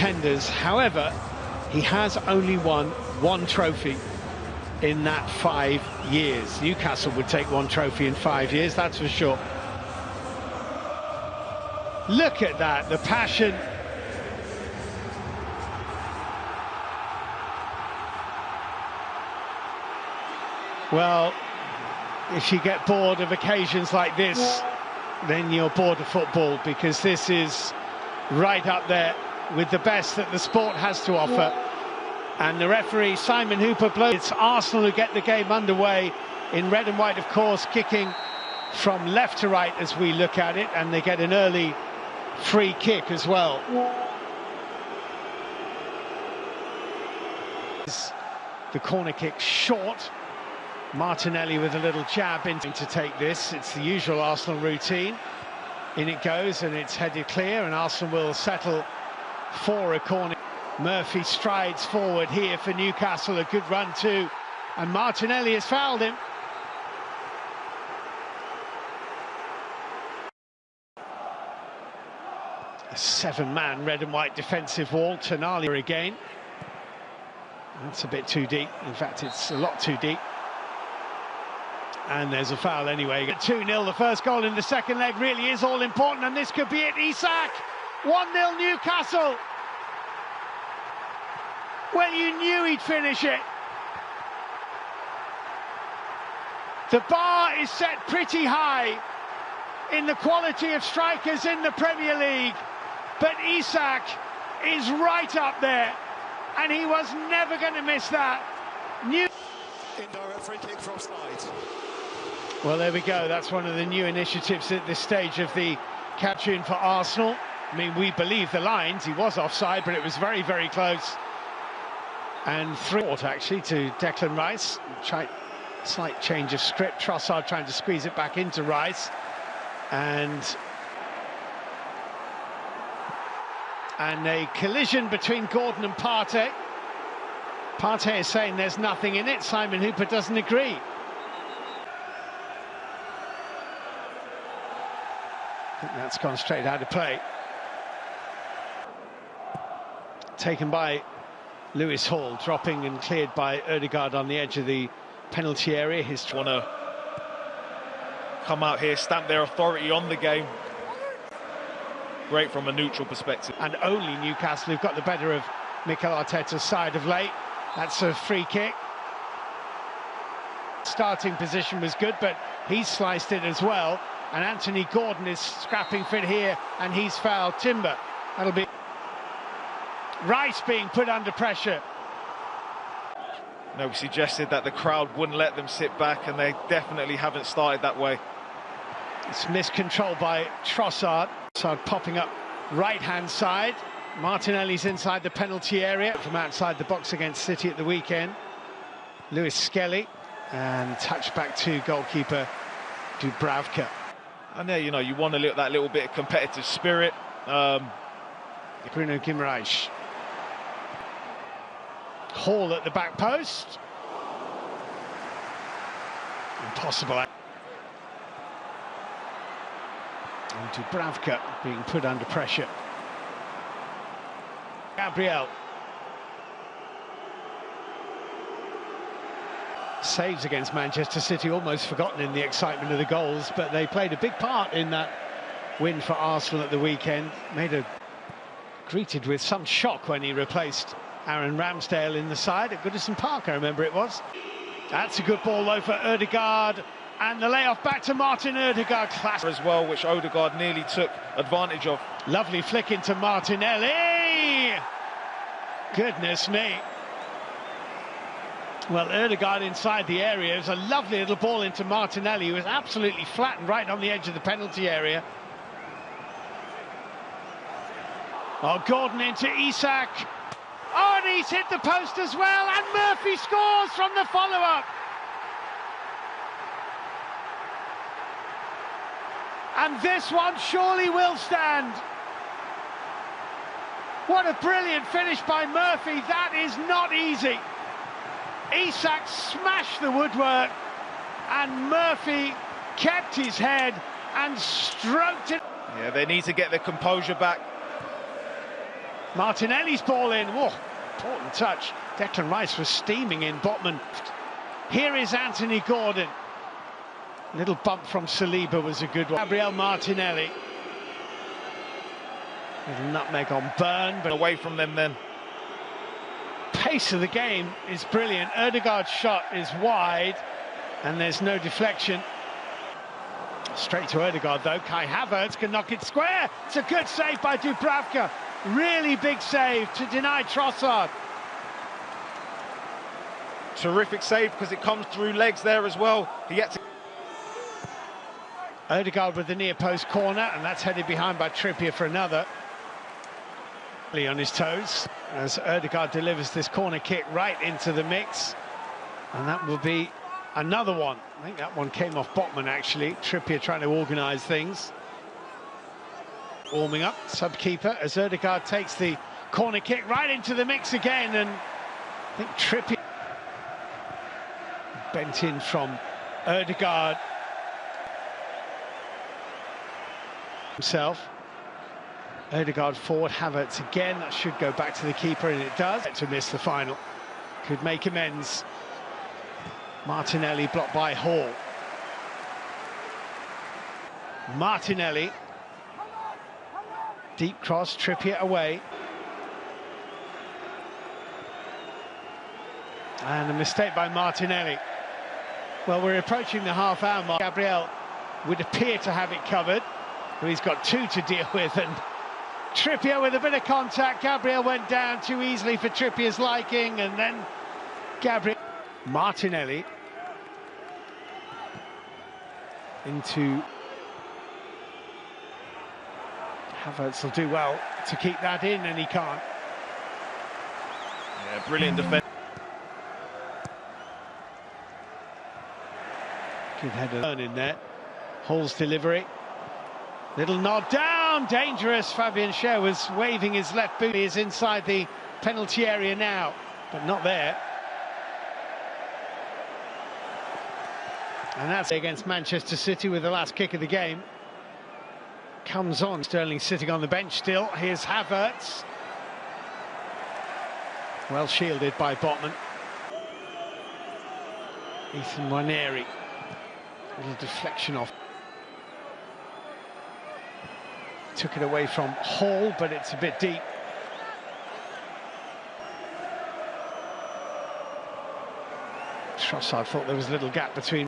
contenders. However, he has only won one trophy in that 5 years. Newcastle would take one trophy in 5 years, that's for sure. Look at that, the passion. Well, if you get bored of occasions like this, then you're bored of football, because this is right up there with the best that the sport has to offer. And the referee, Simon Hooper, blows. It's Arsenal who get the game underway in red and white, of course, kicking from left to right as we look at it, and they get an early free kick as well. The corner kick short. Martinelli with a little jab in to take this. It's the usual Arsenal routine. In it goes, and it's headed clear, and Arsenal will settle for a corner. Murphy strides forward here for Newcastle, a good run too, and Martinelli has fouled him. A 7-man red and white defensive wall. Tonali again. That's a bit too deep. In fact, it's a lot too deep. And there's a foul anyway. 2-0, the first goal in the second leg really is all important, and this could be it. Isak, 1-0 Newcastle. Well, you knew he'd finish it. The bar is set pretty high in the quality of strikers in the Premier League, but Isak is right up there, and he was never going to miss that. Indirect free kick from side. Well, there we go. That's one of the new initiatives at this stage of the capture for Arsenal. I mean, we believe the lines. He was offside, but it was very, very close. And actually to Declan Rice. Slight change of script. Trossard trying to squeeze it back into Rice. And a collision between Gordon and Partey. Partey is saying there's nothing in it. Simon Hooper doesn't agree. I think that's gone straight out of play. Taken by Lewis Hall, dropping and cleared by Ødegaard on the edge of the penalty area. His want to come out here, stamp their authority on the game. Great from a neutral perspective. And only Newcastle who've got the better of Mikel Arteta's side of late. That's a free kick. Starting position was good, but he's sliced it as well. And Anthony Gordon is scrapping for it here, and he's fouled Timber. That'll be Rice being put under pressure. No, we suggested that the crowd wouldn't let them sit back, and they definitely haven't started that way. It's miscontrolled by Trossard. Trossard popping up right-hand side. Martinelli's inside the penalty area from outside the box against City at the weekend. Lewis Skelly, and touch back to goalkeeper Dubravka. And there, you know, you want that little bit of competitive spirit. Bruno Guimaraes. Hall at the back post. Impossible. And Dubravka being put under pressure. Gabriel. Saves against Manchester City, almost forgotten in the excitement of the goals, but they played a big part in that win for Arsenal at the weekend. Greeted with some shock when he replaced Aaron Ramsdale in the side at Goodison Park, I remember it was. That's a good ball though for Ødegaard, and the layoff back to Martin Ødegaard. Class as well, which Ødegaard nearly took advantage of. Lovely flick into Martinelli. Goodness me. Well, Ødegaard inside the area. It was a lovely little ball into Martinelli, who was absolutely flattened right on the edge of the penalty area. Oh, Gordon into Isak. Oh, and he's hit the post as well, and Murphy scores from the follow-up. And this one surely will stand. What a brilliant finish by Murphy. That is not easy. Isak smashed the woodwork, and Murphy kept his head and stroked it. Yeah, they need to get their composure back. Martinelli's ball in. Whoa, important touch. Declan Rice was steaming in. Botman. Here is Anthony Gordon. Little bump from Saliba was a good one. Gabriel Martinelli. Little nutmeg on Burn, but away from them then. Pace of the game is brilliant. Ødegaard's shot is wide, and there's no deflection. Straight to Ødegaard though. Kai Havertz can knock it square. It's a good save by Dubravka. Really big save to deny Trossard. Terrific save because it comes through legs there as well. He had to... Ødegaard with the near post corner, and that's headed behind by Trippier for another. On his toes as Ødegaard delivers this corner kick right into the mix, and that will be another one. I think that one came off Botman actually. Trippier trying to organise things. Warming up, sub-keeper, as Ødegaard takes the corner kick right into the mix again, and I think Trippier bent in from Ødegaard himself. Ødegaard forward, Havertz again. That should go back to the keeper, and it does. To miss the final. Could make amends. Martinelli blocked by Hall. Martinelli. Deep cross, Trippier away. And a mistake by Martinelli. Well, we're approaching the half-hour mark. Gabriel would appear to have it covered, but he's got two to deal with, and Trippier with a bit of contact. Gabriel went down too easily for Trippier's liking, and then Gabriel. Martinelli into Havertz will do well to keep that in, and he can't. Yeah, brilliant defence. Good header in there. Hall's delivery. Little nod down, dangerous. Fabian Schär was waving his left boot. He is inside the penalty area now, but not there. And that's against Manchester City with the last kick of the game. Comes on, Sterling sitting on the bench still. Here's Havertz. Well shielded by Botman. Ethan Nwaneri. Little deflection off. Took it away from Hall, but it's a bit deep. Trossard thought there was a little gap between.